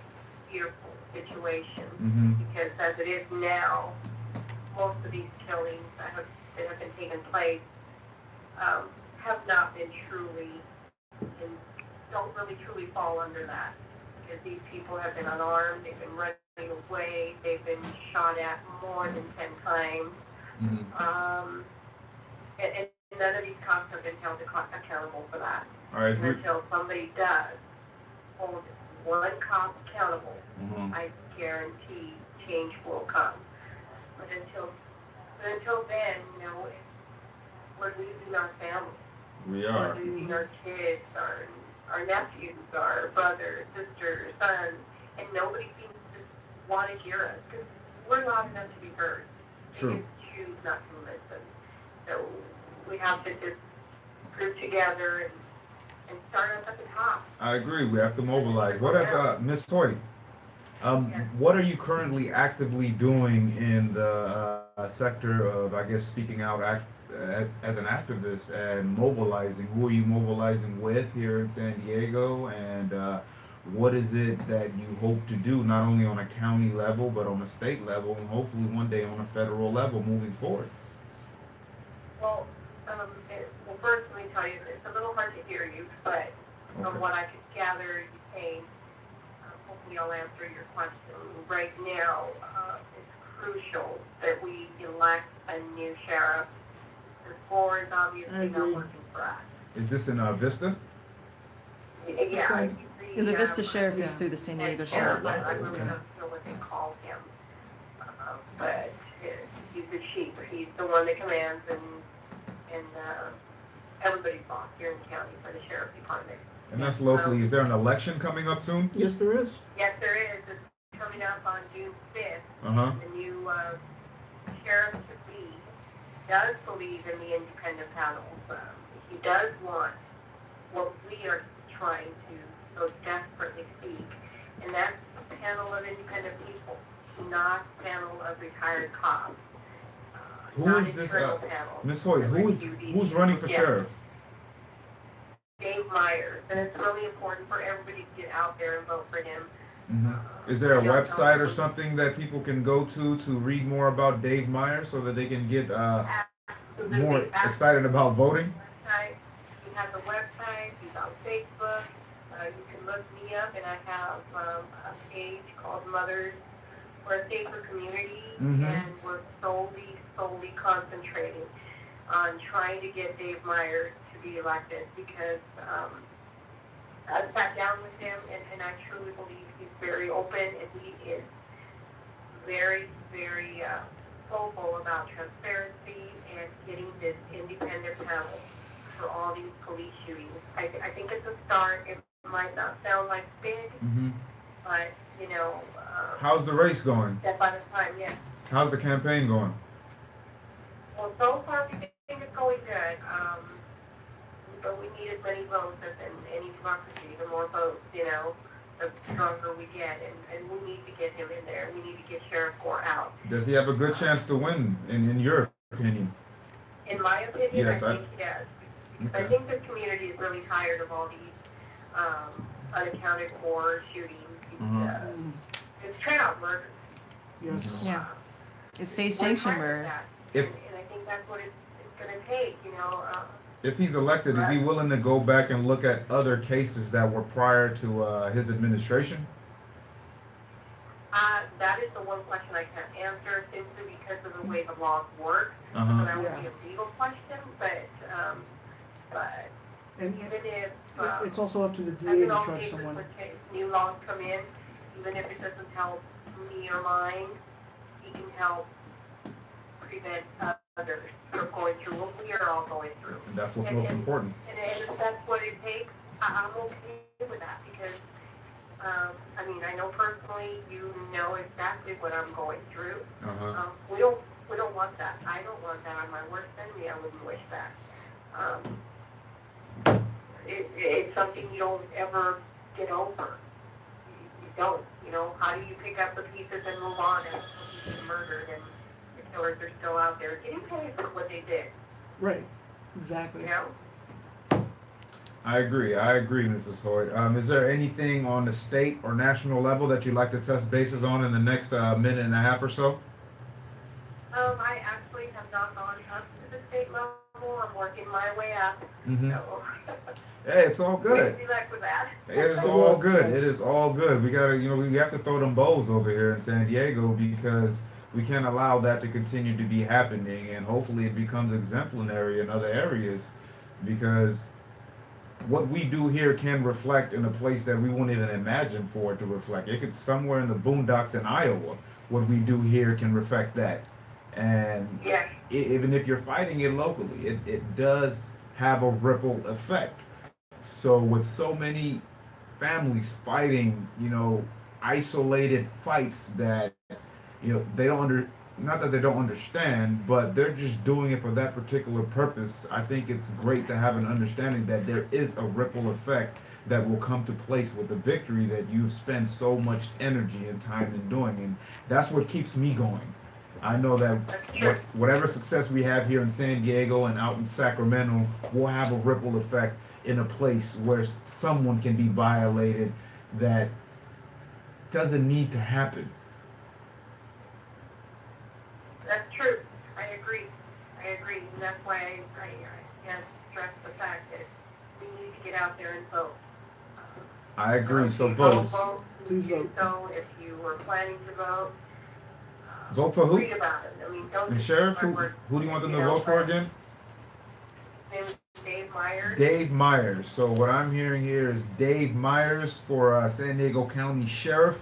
fearful situation. Because as it is now, most of these killings that have been taking place have not been truly, and don't really truly fall under that. Because these people have been unarmed, they've been running away, they've been shot at more than 10 times. And none of these cops have been held accountable for that. I And agree. until somebody does hold one cop accountable, I guarantee change will come. But until then, we're losing our family. We We're are. losing our kids, our nephews, our brothers, sisters, sons, and nobody seems to want to hear us because we're loud enough to be heard. True. They just choose not to listen. So we have to just group together and start up at the top. I agree. We have to mobilize. What about Miss Hoyt? What are you currently actively doing in the sector of, I guess, speaking out as an activist and mobilizing? Who are you mobilizing with here in San Diego? And what is it that you hope to do, not only on a county level, but on a state level, and hopefully one day on a federal level moving forward? Well, first let me tell you, it's a little hard to hear you, but from what I could gather, you're saying, hopefully I'll answer your question. Right now, it's crucial that we elect a new sheriff. The floor is obviously not working for us. Is this in Vista? Yeah. The Vista Sheriff is through the San Diego Sheriff. I really don't know what they call him. But he's the chief. He's the one that commands and everybody's boss here in the county for the sheriff's department. And that's locally. Is there an election coming up soon? Yes, there is. Yes, there is. It's coming up on June 5th. The new sheriff-to-be does believe in the independent panels. He does want what we are trying to so desperately seek, and that's a panel of independent people, not a panel of retired cops. Who is this? Miss Hoyt, who's running for sheriff? Dave Myers, and it's really important for everybody to get out there and vote for him. Is there a website or something that people can go to read more about Dave Myers so that they can get more excited about voting? He has a website. He's on Facebook. You can look me up, and I have a page called Mothers for a Safer Community, and we're solely concentrating on trying to get Dave Myers to be elected because I sat down with him, and I truly believe he's very open, and he is very, very hopeful about transparency and getting this independent panel for all these police shootings. I think it's a start. It might not sound like big, but, you know. How's the race going? That by the time, yeah. How's the campaign going? Well, so far, we think it's going good. But we need as many votes as in any democracy. The more votes, you know, the stronger we get. And we need to get him in there. We need to get Sheriff Gore out. Does he have a good chance to win, in your opinion? In my opinion, yes, I think he does. Okay. I think the community is really tired of all these unaccounted for shootings. It's turnout murder. Yes. Yeah. It's state-sanctioned murder. And I think that's what it's going to take, you know. If he's elected, is he willing to go back and look at other cases that were prior to his administration? That is the one question I can't answer simply because of the way the laws work. So that would be a legal question, but and even if it's also up to the DA to try someone. When new laws come in, even if it doesn't help me or mine, he can help prevent others from going through what we are all going through. And that's what's most important. And if that's what it takes, I'm okay with that because, I mean, I know personally, you know exactly what I'm going through. We don't want that. I don't want that on my worst enemy. I wouldn't wish that. It's something you don't ever get over. You don't. You know, how do you pick up the pieces and move on and people get murdered and the killers are still out there getting paid for what they did? Right. Exactly. You know? I agree, Mrs. Hoyt. Is there anything on the state or national level that you'd like to touch bases on in the next minute and a half or so? I actually have not gone up to the state level. I'm working my way up. So. Hey, it's all good. Wish me luck with that. It is all good. It is all good. We gotta, we have to throw them bows over here in San Diego because we can't allow that to continue to be happening, and hopefully it becomes exemplary in other areas because what we do here can reflect in a place that we won't even imagine for it to reflect. It could somewhere in the boondocks in Iowa, what we do here can reflect that. And even if you're fighting it locally, it does have a ripple effect. So with so many families fighting, isolated fights that, they don't not that they don't understand, but they're just doing it for that particular purpose. I think it's great to have an understanding that there is a ripple effect that will come to place with the victory that you've spent so much energy and time in doing. And that's what keeps me going. I know that whatever success we have here in San Diego and out in Sacramento will have a ripple effect in a place where someone can be violated that doesn't need to happen. That's true. I agree. And that's why I can't stress the fact that we need to get out there and vote. I agree. So vote. Please vote. So if you were planning to vote, vote for who? read about it. I mean, don't and Sheriff, who do you want them to vote for again? His name is Dave Myers. Dave Myers. So what I'm hearing here is Dave Myers for San Diego County Sheriff.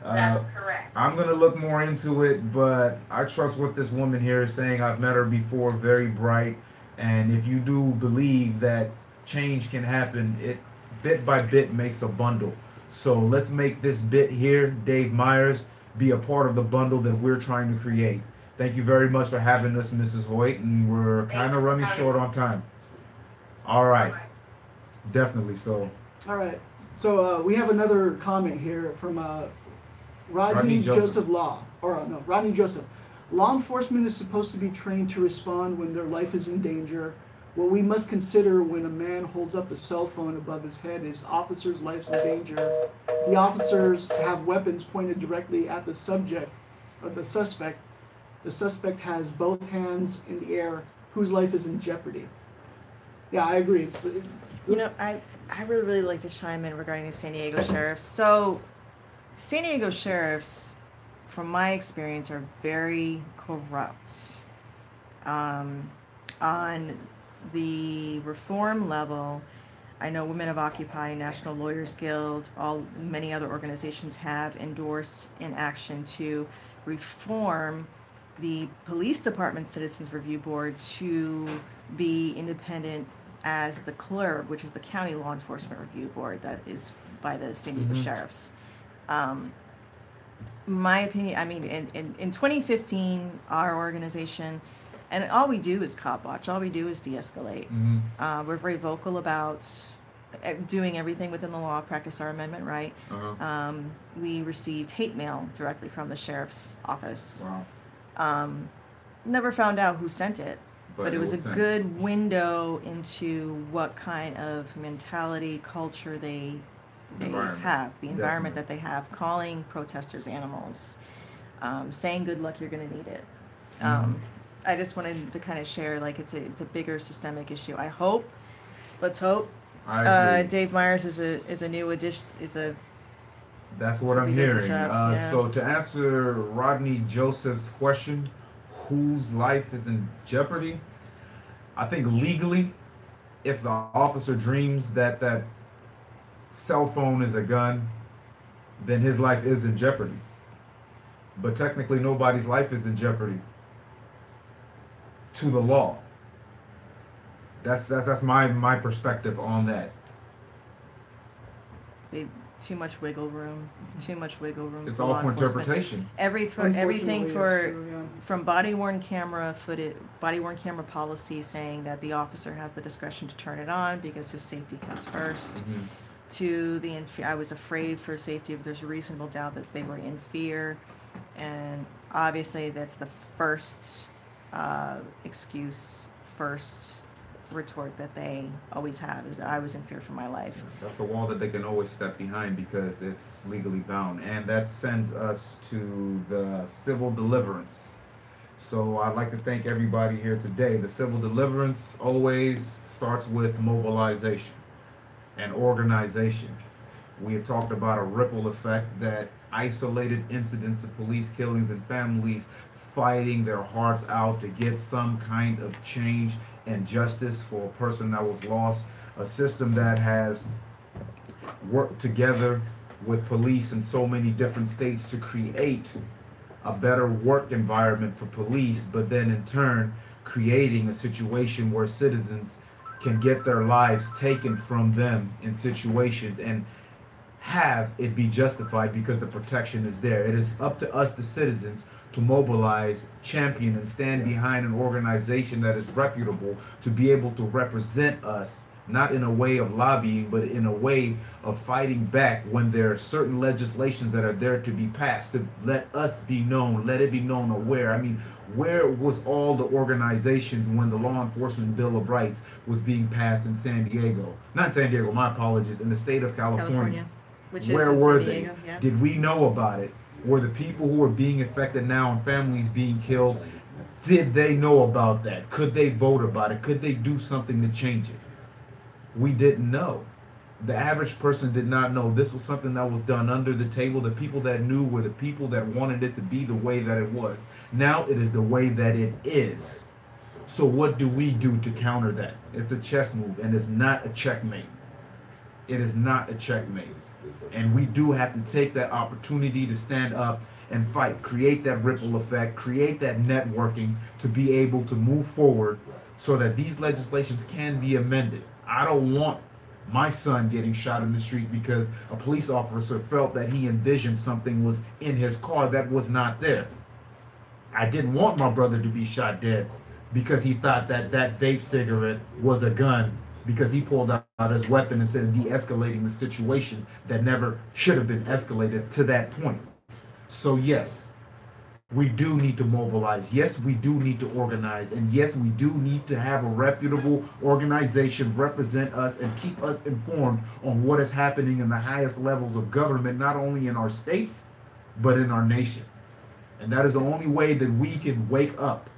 That's correct. I'm going to look more into it, but I trust what this woman here is saying. I've met her before, very bright. And if you do believe that change can happen, it bit by bit makes a bundle. So let's make this bit here, Dave Myers, be a part of the bundle that we're trying to create. Thank you very much for having us, Mrs. Hoyt, and we're kind of running short on time. All right. Definitely so. All right. So we have another comment here from Rodney Joseph Law. Rodney Joseph. Law enforcement is supposed to be trained to respond when their life is in danger. What we must consider when a man holds up a cell phone above his head is officers' lives in danger. The officers have weapons pointed directly at the subject or the suspect. The suspect has both hands in the air, whose life is in jeopardy. Yeah, I agree. You know, I really, really like to chime in regarding the San Diego sheriffs. So, San Diego sheriffs, from my experience, are very corrupt. On the reform level, I know Women of Occupy, National Lawyers Guild, many other organizations have endorsed in action to reform the police department citizens review board to be independent as the CLERB, which is the county law enforcement review board that is by the San Diego sheriffs. My opinion, I mean, in 2015, our organization, and all we do is cop watch, all we do is de-escalate. We're very vocal about doing everything within the law, practice our amendment right. We received hate mail directly from the sheriff's office. Wow. Never found out who sent it, but it was a sent. good window into what kind of mentality, culture they Environment. have, the environment that they have, calling protesters animals, saying good luck, you're going to need it. I just wanted to kind of share, like, it's a bigger systemic issue. Let's hope. I agree. Dave Myers is a new addition, That's what to I'm be busy hearing. jobs, yeah. So to answer Rodney Joseph's question, whose life is in jeopardy? I think legally, if the officer dreams that that cell phone is a gun, then his life is in jeopardy. But technically, nobody's life is in jeopardy to the law. That's my perspective on that. Too much wiggle room. It's for all law for enforcement. interpretation. Everything Unfortunately, for it's true, yeah. from body worn camera policy saying that the officer has the discretion to turn it on because his safety comes first. To I was afraid for safety if there's a reasonable doubt that they were in fear, and obviously that's the first excuse, first retort that they always have is that I was in fear for my life. That's a wall that they can always step behind because it's legally bound. And that sends us to the civil deliverance. So I'd like to thank everybody here today. The civil deliverance always starts with mobilization and organization. We have talked about a ripple effect, that isolated incidents of police killings and families fighting their hearts out to get some kind of change and justice for a person that was lost, a system that has worked together with police in so many different states to create a better work environment for police, but then in turn creating a situation where citizens can get their lives taken from them in situations and have it be justified because the protection is there. It is up to us, the citizens, to mobilize, champion, and stand behind an organization that is reputable to be able to represent us, not in a way of lobbying, but in a way of fighting back when there are certain legislations that are there to be passed, to let us be known, let it be known aware. I mean, where was all the organizations when the Law Enforcement Bill of Rights was being passed in San Diego? Not San Diego, my apologies, in the state of California. Which Where is in were San they? Diego, yeah. Did we know about it? Were the people who are being affected now and families being killed, did they know about that? Could they vote about it? Could they do something to change it? We didn't know. The average person did not know. This was something that was done under the table. The people that knew were the people that wanted it to be the way that it was. Now it is the way that it is. So what do we do to counter that? It's a chess move, and it's not a checkmate. It is not a checkmate. And we do have to take that opportunity to stand up and fight, create that ripple effect, create that networking to be able to move forward so that these legislations can be amended. I don't want my son getting shot in the streets because a police officer felt that he envisioned something was in his car that was not there. I didn't want my brother to be shot dead because he thought that that vape cigarette was a gun, because he pulled out his weapon instead of de-escalating the situation that never should have been escalated to that point. So yes, we do need to mobilize. Yes, we do need to organize. And yes, we do need to have a reputable organization represent us and keep us informed on what is happening in the highest levels of government, not only in our states, but in our nation. And that is the only way that we can wake up.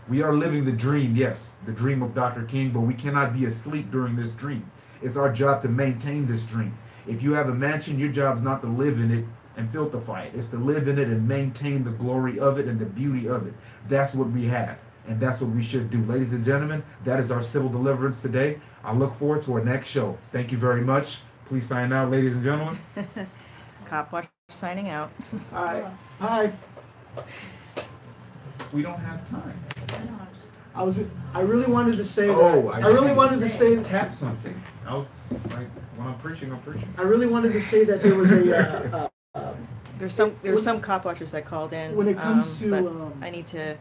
We are living the dream, yes, the dream of Dr. King, but we cannot be asleep during this dream. It's our job to maintain this dream. If you have a mansion, your job is not to live in it and filterify it. It's to live in it and maintain the glory of it and the beauty of it. That's what we have, and that's what we should do. Ladies and gentlemen, that is our civil deliverance today. I look forward to our next show. Thank you very much. Please sign out, ladies and gentlemen. Cop Watch signing out. All right. Bye. We don't have time. I really wanted to say Oh, that. I really wanted to say tap something. I was like, when I'm preaching, I'm preaching. I really wanted to say that there was a There's some cop watchers that called in. when it comes to but I need to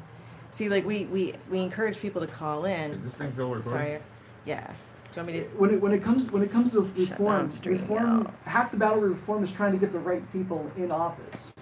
see, like, we encourage people to call in. Is this thing still recording? Sorry. Yeah. Do you want me to? when it comes to Shut reform, down streaming reform out. half the battle of reform is trying to get the right people in office.